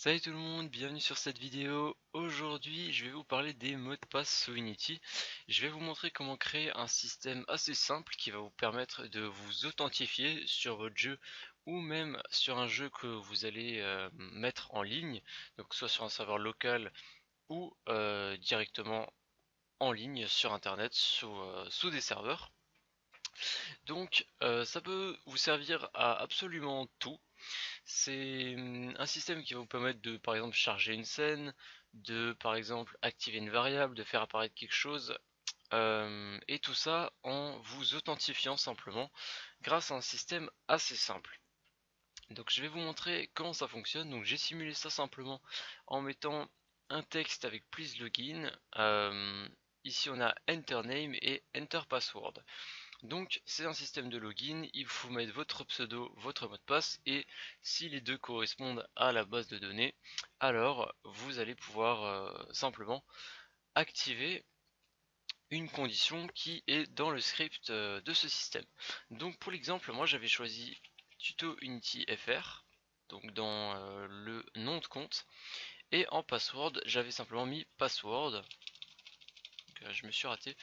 Salut tout le monde, bienvenue sur cette vidéo. Aujourd'hui, je vais vous parler des mots de passe sous Unity. Je vais vous montrer comment créer un système assez simple qui va vous permettre de vous authentifier sur votre jeu ou même sur un jeu que vous allez mettre en ligne, donc soit sur un serveur local ou directement en ligne sur internet sous des serveurs. Donc ça peut vous servir à absolument tout. C'est un système qui va vous permettre de, par exemple, charger une scène, de, par exemple, activer une variable, de faire apparaître quelque chose, et tout ça en vous authentifiant simplement grâce à un système assez simple. Donc je vais vous montrer comment ça fonctionne. Donc j'ai simulé ça simplement en mettant un texte avec please login. Ici on a enter name et enter password. Donc c'est un système de login, il faut mettre votre pseudo, votre mot de passe, et si les deux correspondent à la base de données, alors vous allez pouvoir simplement activer une condition qui est dans le script de ce système. Donc pour l'exemple, moi j'avais choisi tuto Unity FR, donc dans le nom de compte, et en password j'avais simplement mis password, donc, je me suis raté,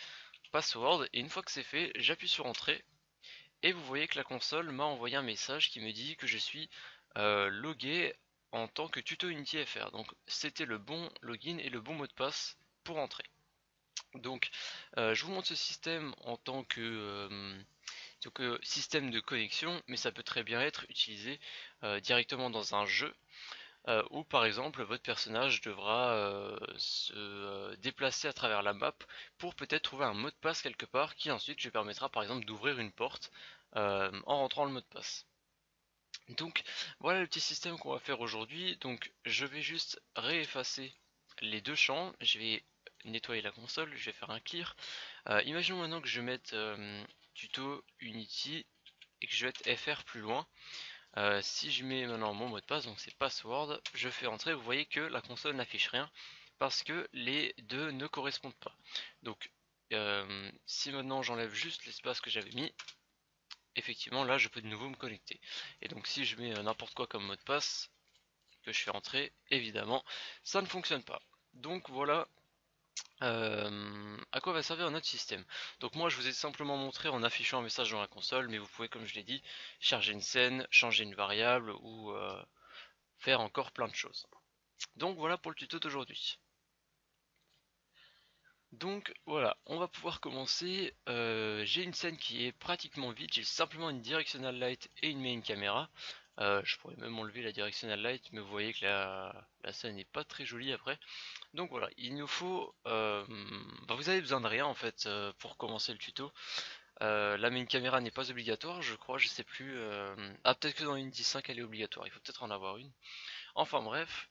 password, et une fois que c'est fait, j'appuie sur entrée. Et vous voyez que la console m'a envoyé un message qui me dit que je suis logué en tant que tuto Unity FR. Donc c'était le bon login et le bon mot de passe pour entrer. Donc je vous montre ce système en tant que système de connexion, mais ça peut très bien être utilisé directement dans un jeu où par exemple votre personnage devra se déplacer à travers la map pour peut-être trouver un mot de passe quelque part qui ensuite lui permettra par exemple d'ouvrir une porte en rentrant le mot de passe. Donc voilà le petit système qu'on va faire aujourd'hui. Donc je vais juste réeffacer les deux champs, je vais nettoyer la console, je vais faire un clear. Imaginons maintenant que je mette tuto Unity et que je vais être FR plus loin. Si je mets maintenant mon mot de passe, donc c'est password, je fais entrer, vous voyez que la console n'affiche rien parce que les deux ne correspondent pas. Donc si maintenant j'enlève juste l'espace que j'avais mis, effectivement là je peux de nouveau me connecter. Et donc si je mets n'importe quoi comme mot de passe, que je fais entrer, évidemment ça ne fonctionne pas. Donc voilà à quoi va servir notre système. Donc moi je vous ai simplement montré en affichant un message dans la console, mais vous pouvez, comme je l'ai dit, charger une scène, changer une variable ou faire encore plein de choses. Donc voilà pour le tuto d'aujourd'hui. Donc voilà, on va pouvoir commencer. J'ai une scène qui est pratiquement vide, j'ai simplement une directional light et une main camera. Je pourrais même enlever la directional light, mais vous voyez que la scène n'est pas très jolie après. Donc voilà, il nous faut... vous avez besoin de rien en fait pour commencer le tuto. La main caméra n'est pas obligatoire, je crois, je sais plus. Ah, peut-être que dans Unity 5 elle est obligatoire, il faut peut-être en avoir une. Enfin bref,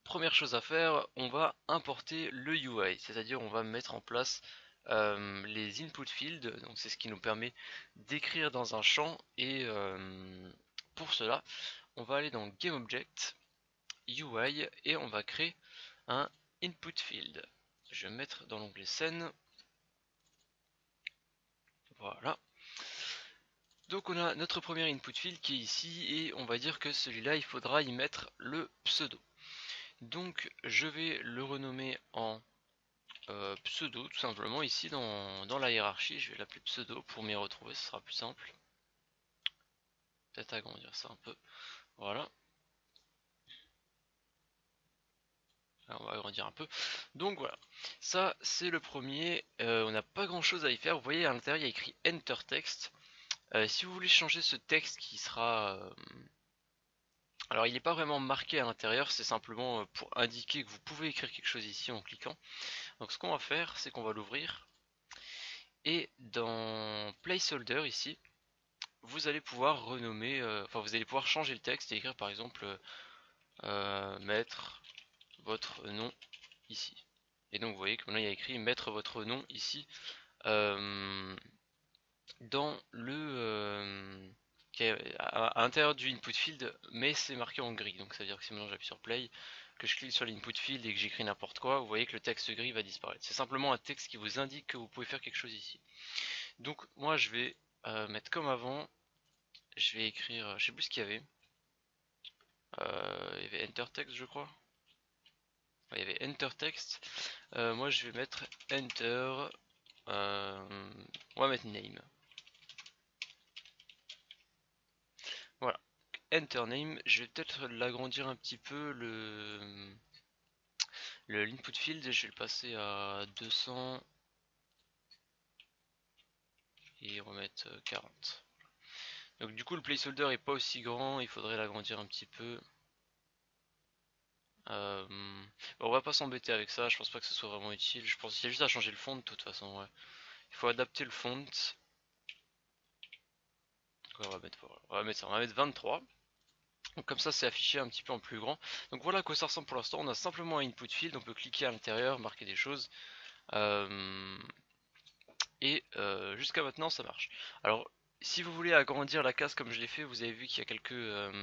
première chose à faire, on va importer le UI, c'est-à-dire on va mettre en place les input fields, donc c'est ce qui nous permet d'écrire dans un champ, et pour cela, on va aller dans GameObject, UI, et on va créer un input field. Je vais mettre dans l'onglet scène. Voilà. Donc on a notre premier input field qui est ici et on va dire que celui-là il faudra y mettre le pseudo. Donc je vais le renommer en pseudo tout simplement ici dans la hiérarchie. Je vais l'appeler pseudo pour m'y retrouver, ce sera plus simple. Peut-être agrandir ça un peu. Voilà. Alors, on va agrandir un peu. Donc voilà, ça c'est le premier. On n'a pas grand chose à y faire. Vous voyez à l'intérieur il y a écrit enter text. Si vous voulez changer ce texte qui sera... alors il n'est pas vraiment marqué à l'intérieur, c'est simplement pour indiquer que vous pouvez écrire quelque chose ici en cliquant. Donc ce qu'on va faire, c'est qu'on va l'ouvrir. Et dans placeholder ici, vous allez pouvoir renommer, enfin vous allez pouvoir changer le texte et écrire par exemple mettre votre nom ici. Et donc vous voyez que maintenant il y a écrit mettre votre nom ici dans le à l'intérieur du input field, mais c'est marqué en gris. Donc ça veut dire que si maintenant j'appuie sur play, que je clique sur l'input field et que j'écris n'importe quoi, vous voyez que le texte gris va disparaître. C'est simplement un texte qui vous indique que vous pouvez faire quelque chose ici. Donc moi je vais mettre comme avant, je vais écrire, je sais plus ce qu'il y avait, il y avait enter text je crois. Il y avait enter text. Moi je vais mettre enter, on va mettre name. Voilà, enter name. Je vais peut-être l'agrandir un petit peu l'input field, je vais le passer à 200 et remettre 40. Donc du coup le placeholder est pas aussi grand, il faudrait l'agrandir un petit peu. On va pas s'embêter avec ça, je pense pas que ce soit vraiment utile. Je pense qu'il y a juste à changer le font de toute façon. Ouais. Il faut adapter le font. On va mettre ça, on va mettre 23. Donc comme ça c'est affiché un petit peu en plus grand. Donc voilà à quoi ça ressemble pour l'instant. On a simplement un input field, on peut cliquer à l'intérieur, marquer des choses. Jusqu'à maintenant ça marche. Alors si vous voulez agrandir la case comme je l'ai fait, vous avez vu qu'il y a quelques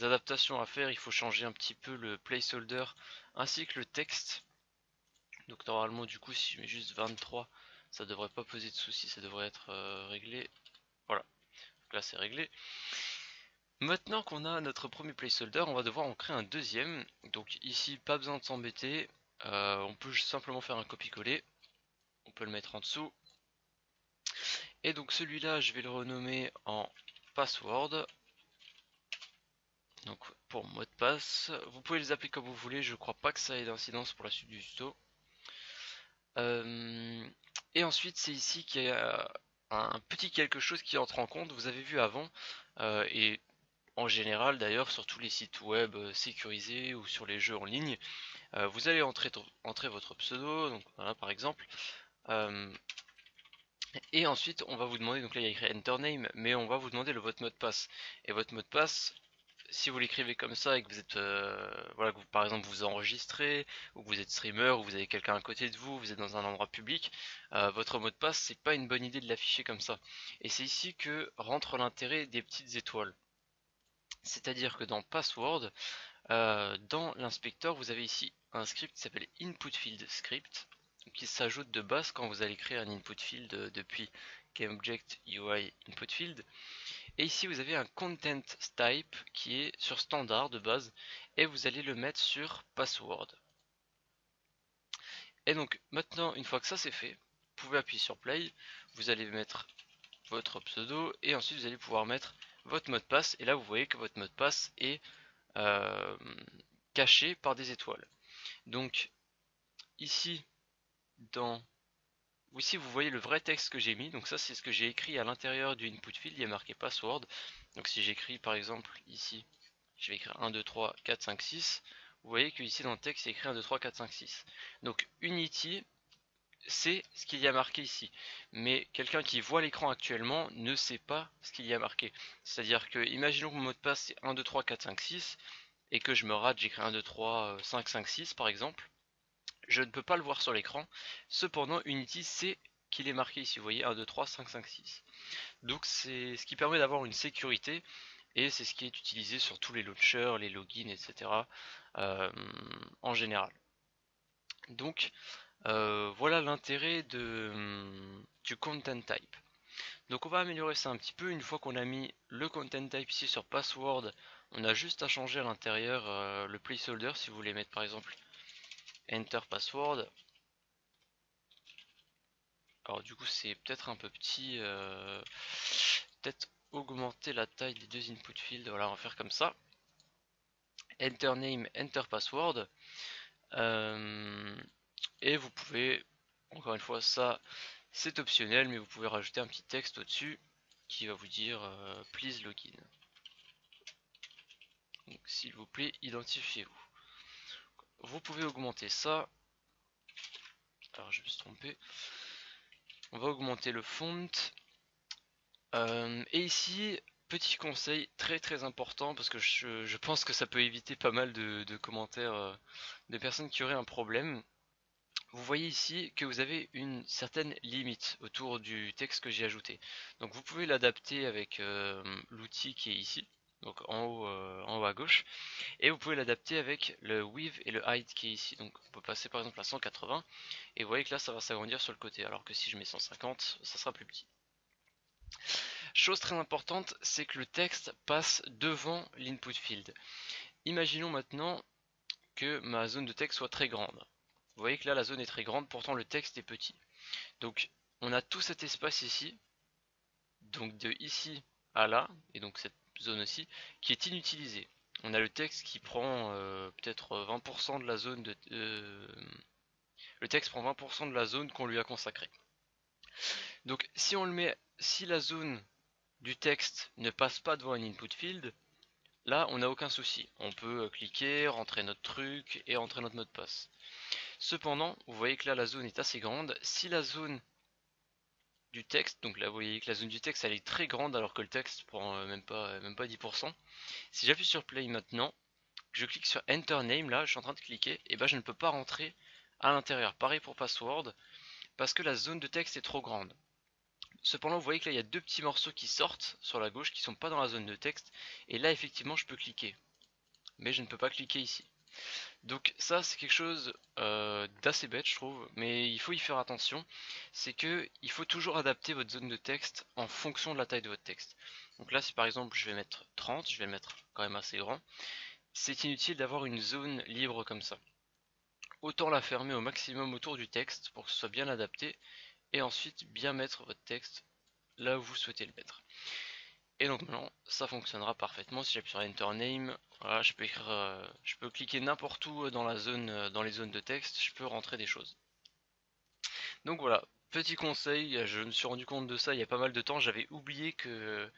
adaptations à faire. Il faut changer un petit peu le placeholder ainsi que le texte. Donc normalement du coup si je mets juste 23, ça devrait pas poser de soucis, ça devrait être réglé. Voilà, donc là c'est réglé. Maintenant qu'on a notre premier placeholder, on va devoir en créer un deuxième. Donc ici pas besoin de s'embêter, on peut simplement faire un copier-coller. On peut le mettre en dessous. Et donc celui-là je vais le renommer en password. Donc pour mot de passe, vous pouvez les appeler comme vous voulez, je crois pas que ça ait d'incidence pour la suite du tuto. Et ensuite c'est ici qu'il y a un petit quelque chose qui entre en compte. Vous avez vu avant, et en général d'ailleurs sur tous les sites web sécurisés ou sur les jeux en ligne, vous allez entrer votre pseudo, donc voilà par exemple, et ensuite on va vous demander, donc là il y a écrit enter name, mais on va vous demander votre mot de passe. Et votre mot de passe, si vous l'écrivez comme ça et que vous êtes, voilà, que vous, par exemple vous enregistrez, ou que vous êtes streamer, ou vous avez quelqu'un à côté de vous, vous êtes dans un endroit public, votre mot de passe, c'est pas une bonne idée de l'afficher comme ça. Et c'est ici que rentre l'intérêt des petites étoiles. C'est-à-dire que dans password, dans l'inspecteur, vous avez ici un script qui s'appelle input field script, qui s'ajoute de base quand vous allez créer un input field depuis GameObject UI input field. Et ici vous avez un content type qui est sur standard de base et vous allez le mettre sur password. Et donc maintenant une fois que ça c'est fait, vous pouvez appuyer sur play, vous allez mettre votre pseudo et ensuite vous allez pouvoir mettre votre mot de passe. Et là vous voyez que votre mot de passe est caché par des étoiles. Donc ici vous voyez le vrai texte que j'ai mis. Donc ça c'est ce que j'ai écrit à l'intérieur du input field. Il y a marqué password. Donc si j'écris par exemple ici, je vais écrire 1 2 3 4 5 6, vous voyez que ici dans le texte c'est écrit 1 2 3 4 5 6. Donc Unity c'est ce qu'il y a marqué ici, mais quelqu'un qui voit l'écran actuellement ne sait pas ce qu'il y a marqué. C'est à dire que imaginons que mon mot de passe c'est 1 2 3 4 5 6 et que je me rate, j'écris 1 2 3 5 5 6 par exemple, je ne peux pas le voir sur l'écran. Cependant Unity sait qu'il est marqué ici, vous voyez 1 2 3 5 5 6. Donc c'est ce qui permet d'avoir une sécurité et c'est ce qui est utilisé sur tous les launchers, les logins, etc. En général. Donc voilà l'intérêt du content type. Donc on va améliorer ça un petit peu. Une fois qu'on a mis le content type ici sur password, on a juste à changer à l'intérieur le placeholder. Si vous voulez mettre par exemple enter password, alors du coup c'est peut-être un peu petit, peut-être augmenter la taille des deux input fields. Voilà, on va faire comme ça. Enter name, enter password. Et vous pouvez, encore une fois, ça c'est optionnel, mais vous pouvez rajouter un petit texte au-dessus qui va vous dire please login. Donc s'il vous plaît, identifiez-vous. Vous pouvez augmenter ça. Alors je me suis trompé. On va augmenter le font. Et ici, petit conseil très important, parce que je pense que ça peut éviter pas mal de commentaires de personnes qui auraient un problème. Vous voyez ici que vous avez une certaine limite autour du texte que j'ai ajouté. Donc vous pouvez l'adapter avec l'outil qui est ici, donc en haut à gauche, et vous pouvez l'adapter avec le width et le height qui est ici. Donc on peut passer par exemple à 180, et vous voyez que là ça va s'agrandir sur le côté, alors que si je mets 150, ça sera plus petit. Chose très importante, c'est que le texte passe devant l'input field. Imaginons maintenant que ma zone de texte soit très grande. Vous voyez que là la zone est très grande, pourtant le texte est petit. Donc on a tout cet espace ici, donc de ici à là, et donc cette zone aussi, qui est inutilisée. On a le texte qui prend peut-être 20% de la zone de... le texte prend 20% de la zone qu'on lui a consacrée. Donc si on le met, si la zone du texte ne passe pas devant un input field, là on n'a aucun souci. On peut cliquer, rentrer notre truc et rentrer notre mot de passe. Cependant, vous voyez que là la zone est assez grande. Si la zone du texte, donc là vous voyez que la zone du texte elle est très grande alors que le texte prend même pas 10%. Si j'appuie sur play maintenant, je clique sur enter name, là je suis en train de cliquer, et ben je ne peux pas rentrer à l'intérieur. Pareil pour password, parce que la zone de texte est trop grande. Cependant vous voyez que là il y a deux petits morceaux qui sortent sur la gauche qui sont pas dans la zone de texte, et là effectivement je peux cliquer, mais je ne peux pas cliquer ici. Donc ça c'est quelque chose d'assez bête je trouve, mais il faut y faire attention, c'est que il faut toujours adapter votre zone de texte en fonction de la taille de votre texte. Donc là si par exemple je vais mettre 30, je vais le mettre quand même assez grand, c'est inutile d'avoir une zone libre comme ça. Autant la fermer au maximum autour du texte pour que ce soit bien adapté, et ensuite bien mettre votre texte là où vous souhaitez le mettre. Et donc maintenant ça fonctionnera parfaitement. Si j'appuie sur Enter Name, voilà, je peux cliquer n'importe où dans la zone, dans les zones de texte, je peux rentrer des choses. Donc voilà, petit conseil, je me suis rendu compte de ça il y a pas mal de temps, j'avais oublié que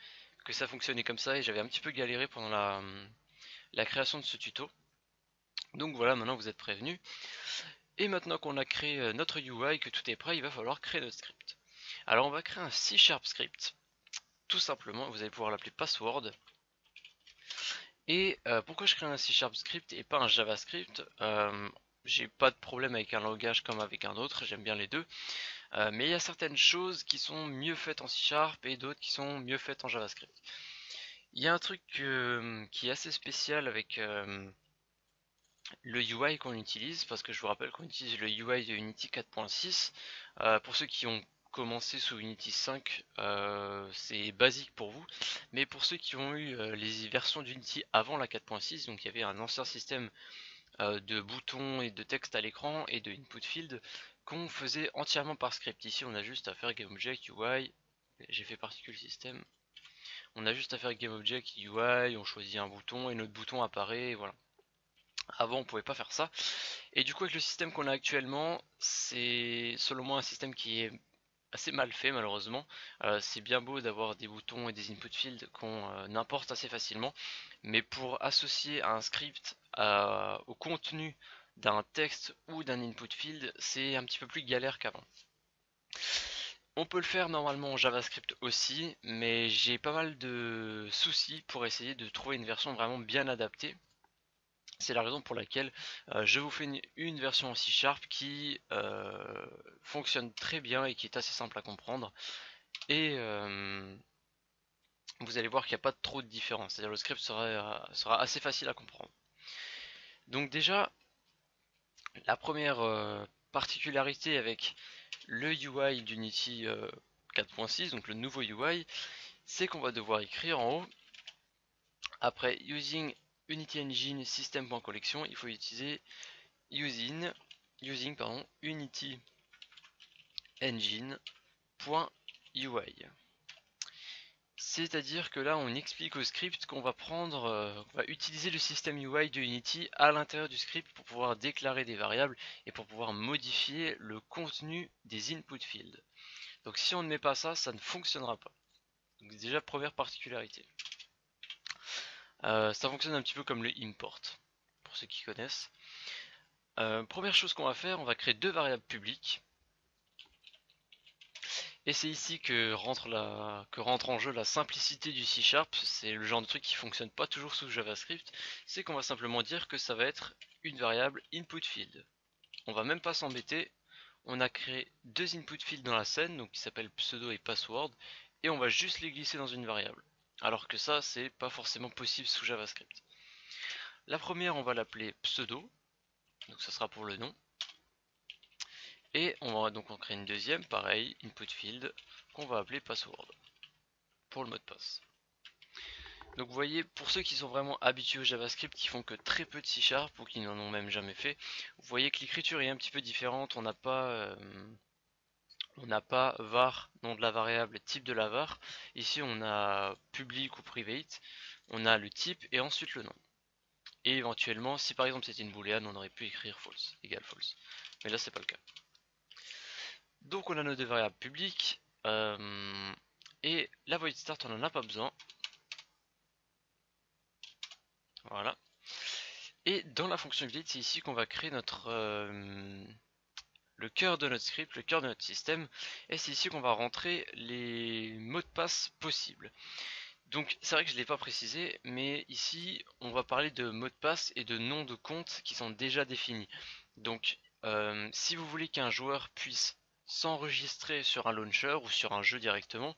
ça fonctionnait comme ça et j'avais un petit peu galéré pendant la création de ce tuto. Donc voilà, maintenant vous êtes prévenus. Et maintenant qu'on a créé notre UI, que tout est prêt, il va falloir créer notre script. Alors on va créer un C# script. Tout simplement, vous allez pouvoir l'appeler password. Et pourquoi je crée un C# script et pas un JavaScript? J'ai pas de problème avec un langage comme avec un autre, j'aime bien les deux. Mais il y a certaines choses qui sont mieux faites en C# et d'autres qui sont mieux faites en JavaScript. Il y a un truc qui est assez spécial avec le UI qu'on utilise, parce que je vous rappelle qu'on utilise le UI de Unity 4.6. Pour ceux qui ont commencé sous Unity 5, c'est basique pour vous, mais pour ceux qui ont eu les versions d'Unity avant la 4.6, donc il y avait un ancien système de boutons et de texte à l'écran et de input field qu'on faisait entièrement par script. Ici on a juste à faire GameObject UI, j'ai fait particule système, on a juste à faire GameObject UI, on choisit un bouton et notre bouton apparaît, et voilà. Avant on pouvait pas faire ça. Et du coup avec le système qu'on a actuellement, c'est selon moi un système qui est assez mal fait malheureusement. C'est bien beau d'avoir des boutons et des input fields qu'on importe assez facilement, mais pour associer un script au contenu d'un texte ou d'un input field, c'est un petit peu plus galère qu'avant. On peut le faire normalement en JavaScript aussi, mais j'ai pas mal de soucis pour essayer de trouver une version vraiment bien adaptée. C'est la raison pour laquelle je vous fais une version en C# qui fonctionne très bien et qui est assez simple à comprendre. Et vous allez voir qu'il n'y a pas trop de différence. C'est-à-dire le script sera assez facile à comprendre. Donc déjà, la première particularité avec le UI d'Unity 4.6, donc le nouveau UI, c'est qu'on va devoir écrire en haut, après using Unity Engine System.collection, il faut utiliser using Unity Engine.ui. C'est-à-dire que là on explique au script qu'on va on va utiliser le système UI de Unity à l'intérieur du script pour pouvoir déclarer des variables et pour pouvoir modifier le contenu des input fields. Donc si on ne met pas ça, ça ne fonctionnera pas. Donc déjà première particularité. Ça fonctionne un petit peu comme le import, pour ceux qui connaissent. Première chose qu'on va faire, on va créer deux variables publiques. Et c'est ici que rentre en jeu la simplicité du C#. C'est le genre de truc qui fonctionne pas toujours sous JavaScript. C'est qu'on va simplement dire que ça va être une variable input field. On va même pas s'embêter. On a créé deux input fields dans la scène, donc qui s'appellent pseudo et password, et on va juste les glisser dans une variable. Alors que ça, c'est pas forcément possible sous JavaScript. La première, on va l'appeler pseudo, donc ça sera pour le nom. Et on va donc en créer une deuxième, pareil, input field, qu'on va appeler password, pour le mot de passe. Donc vous voyez, pour ceux qui sont vraiment habitués au JavaScript, qui font que très peu de C# ou qui n'en ont même jamais fait, vous voyez que l'écriture est un petit peu différente. On n'a pas var, nom de la variable, type de la var. Ici on a public ou private, on a le type et ensuite le nom. Et éventuellement, si par exemple c'était une booléenne, on aurait pu écrire false, égal false. Mais là c'est pas le cas. Donc on a nos deux variables publiques. Et la void start on n'en a pas besoin. Voilà. Et dans la fonction build, c'est ici qu'on va créer le cœur de notre script, le cœur de notre système. Et c'est ici qu'on va rentrer les mots de passe possibles. Donc c'est vrai que je ne l'ai pas précisé, mais ici on va parler de mots de passe et de noms de compte qui sont déjà définis. Donc si vous voulez qu'un joueur puisse s'enregistrer sur un launcher ou sur un jeu directement,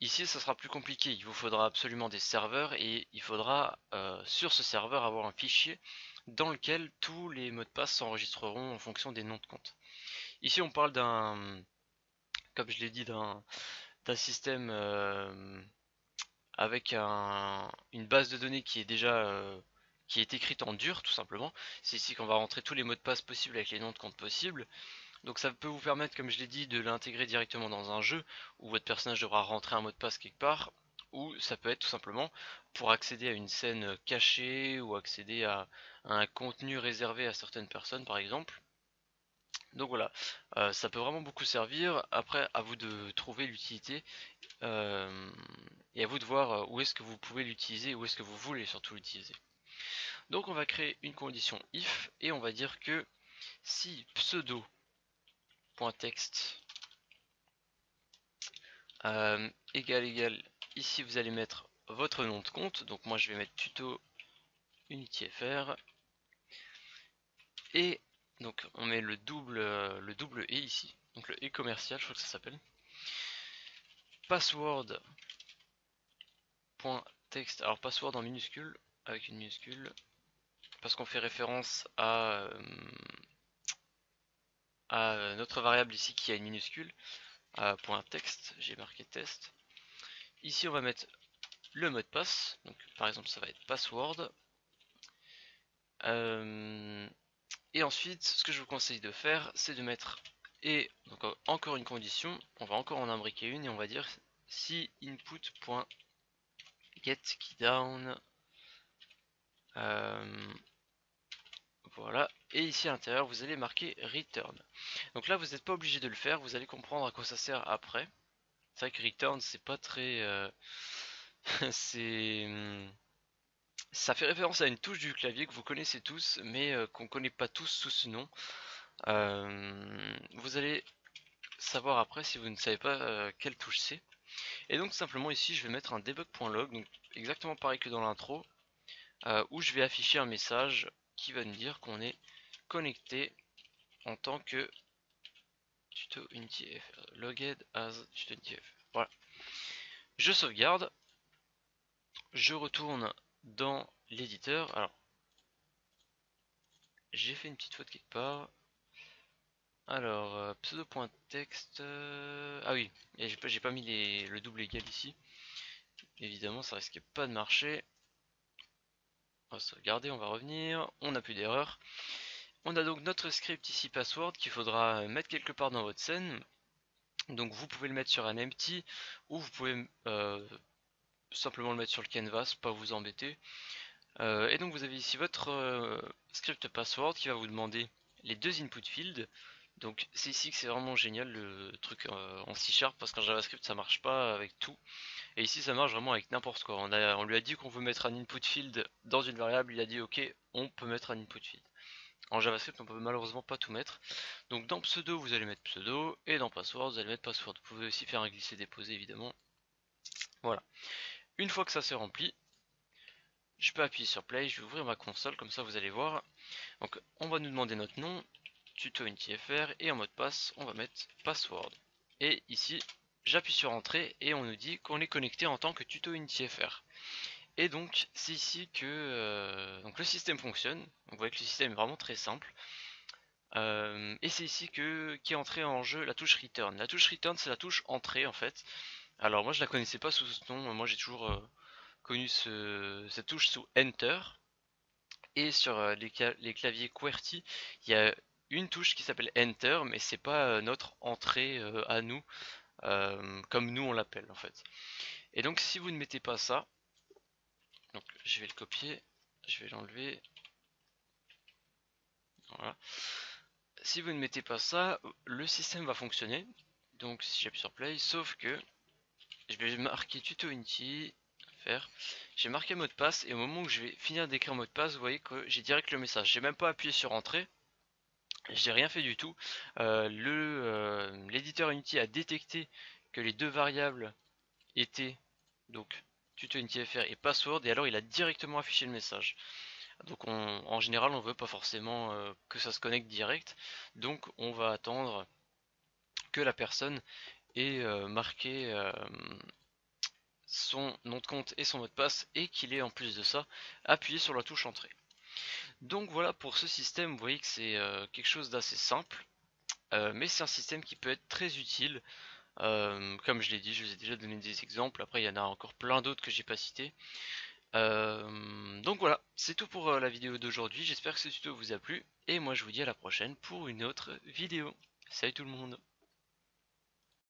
ici ça sera plus compliqué. Il vous faudra absolument des serveurs et il faudra sur ce serveur avoir un fichier dans lequel tous les mots de passe s'enregistreront en fonction des noms de compte. Ici on parle comme je l'ai dit, d'un système avec une base de données qui est déjà qui est écrite en dur tout simplement. C'est ici qu'on va rentrer tous les mots de passe possibles avec les noms de compte possibles. Donc ça peut vous permettre, comme je l'ai dit, de l'intégrer directement dans un jeu où votre personnage devra rentrer un mot de passe quelque part, ou ça peut être tout simplement pour accéder à une scène cachée ou accéder à un contenu réservé à certaines personnes par exemple. Donc voilà, ça peut vraiment beaucoup servir. Après, à vous de trouver l'utilité euh, et à vous de voir où est-ce que vous pouvez l'utiliser, où est-ce que vous voulez surtout l'utiliser. Donc on va créer une condition if et on va dire que si pseudo.text égal, ici vous allez mettre votre nom de compte, donc moi je vais mettre tuto unityfr, et donc on met le double et ici, donc le et commercial, je crois que ça s'appelle, password.text, alors password en minuscule, avec une minuscule, parce qu'on fait référence à notre variable ici qui a une minuscule, point text, j'ai marqué test. Ici on va mettre le mot de passe, donc par exemple ça va être password. Et ensuite ce que je vous conseille de faire c'est de mettre et donc encore une condition, on va encore en imbriquer une et on va dire si input.getKeyDown, voilà, et ici à l'intérieur vous allez marquer return. Donc là vous n'êtes pas obligé de le faire, vous allez comprendre à quoi ça sert après. C'est vrai que return c'est pas très c'est ça fait référence à une touche du clavier que vous connaissez tous mais qu'on connaît pas tous sous ce nom. Vous allez savoir après si vous ne savez pas quelle touche c'est. Et donc simplement ici je vais mettre un debug.log, donc exactement pareil que dans l'intro, où je vais afficher un message qui va nous dire qu'on est connecté en tant que tuto unityfr, logged as tuto unityfr. Voilà. Je sauvegarde, je retourne dans l'éditeur. Alors, j'ai fait une petite faute quelque part. Alors, pseudo.text. Ah oui, j'ai pas mis le double égal ici. Évidemment, ça risquait pas de marcher. On va sauvegarder, on va revenir. On n'a plus d'erreur. On a donc notre script ici password qu'il faudra mettre quelque part dans votre scène. Donc vous pouvez le mettre sur un empty ou vous pouvez simplement le mettre sur le canvas, pas vous embêter. Et donc vous avez ici votre script password qui va vous demander les deux input fields. Donc c'est ici que c'est vraiment génial le truc en C# parce qu'en JavaScript ça marche pas avec tout. Et ici ça marche vraiment avec n'importe quoi. On lui a dit qu'on veut mettre un input field dans une variable, il a dit ok, on peut mettre un input field. En JavaScript on peut malheureusement pas tout mettre. Donc dans pseudo vous allez mettre pseudo et dans password vous allez mettre password. Vous pouvez aussi faire un glisser-déposer évidemment. Voilà. Une fois que ça c'est rempli, je peux appuyer sur play, je vais ouvrir ma console comme ça vous allez voir. Donc on va nous demander notre nom, tuto unityfr, et en mot de passe on va mettre password. Et ici j'appuie sur entrée et on nous dit qu'on est connecté en tant que tuto unityfr. Et donc c'est ici que donc le système fonctionne. Donc vous voyez que le système est vraiment très simple. Et c'est ici qu'est entrée en jeu la touche return. La touche return c'est la touche entrée en fait. Alors moi je la connaissais pas sous ce nom, moi j'ai toujours connu cette touche sous Enter. Et sur les claviers QWERTY, il y a une touche qui s'appelle Enter, mais c'est pas notre entrée à nous, comme nous on l'appelle en fait. Et donc si vous ne mettez pas ça, donc je vais le copier, je vais l'enlever, voilà. Si vous ne mettez pas ça, le système va fonctionner. Donc si j'appuie sur play, sauf que je vais marquer tuto Unity, faire, j'ai marqué mot de passe et au moment où je vais finir d'écrire mot de passe, vous voyez que j'ai direct le message. J'ai même pas appuyé sur entrée. J'ai rien fait du tout. L'éditeur Unity a détecté que les deux variables étaient donc tuto_unity_fr et password et alors il a directement affiché le message. Donc en général on veut pas forcément que ça se connecte direct, donc on va attendre que la personne ait marqué son nom de compte et son mot de passe et qu'il ait en plus de ça appuyé sur la touche entrée. Donc voilà pour ce système, vous voyez que c'est quelque chose d'assez simple. Mais c'est un système qui peut être très utile. Comme je l'ai dit, je vous ai déjà donné des exemples. Après, il y en a encore plein d'autres que j'ai pas cités. Donc voilà, c'est tout pour la vidéo d'aujourd'hui. J'espère que ce tuto vous a plu. Et moi, je vous dis à la prochaine pour une autre vidéo. Salut tout le monde!